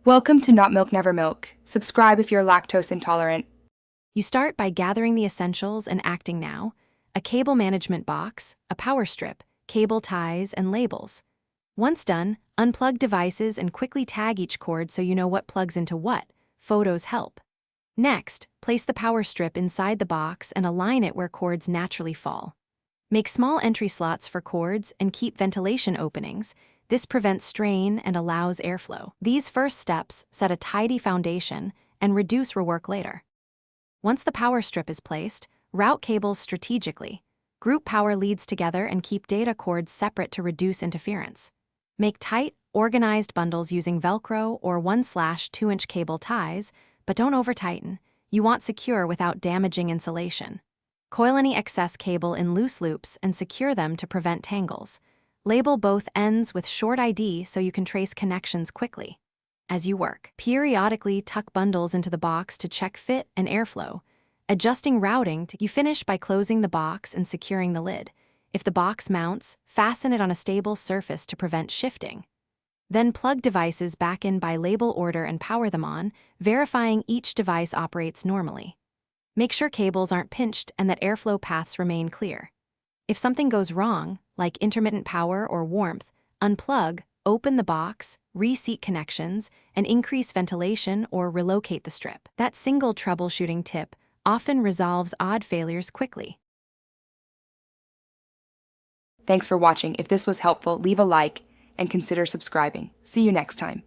Welcome to Not Milk Never Milk. Subscribe if you're lactose intolerant. You start by gathering the essentials and acting now: a cable management box, a power strip, cable ties, and labels. Once done, unplug devices and quickly tag each cord so you know what plugs into what. Photos help. Next, place the power strip inside the box and align it where cords naturally fall. Make small entry slots for cords and keep ventilation openings. This prevents strain and allows airflow. These first steps set a tidy foundation and reduce rework later. Once the power strip is placed, route cables strategically. Group power leads together and keep data cords separate to reduce interference. Make tight, organized bundles using Velcro or 1/2-inch cable ties, but don't over-tighten. You want secure without damaging insulation. Coil any excess cable in loose loops and secure them to prevent tangles. Label both ends with short ID so you can trace connections quickly. As you work, periodically tuck bundles into the box to check fit and airflow. Adjusting routing you finish by closing the box and securing the lid. If the box mounts, fasten it on a stable surface to prevent shifting. Then plug devices back in by label order and power them on, verifying each device operates normally. Make sure cables aren't pinched and that airflow paths remain clear. If something goes wrong, like intermittent power or warmth, unplug, open the box, reseat connections, and increase ventilation or relocate the strip. That single troubleshooting tip often resolves odd failures quickly. Thanks for watching. If this was helpful, leave a like and consider subscribing. See you next time.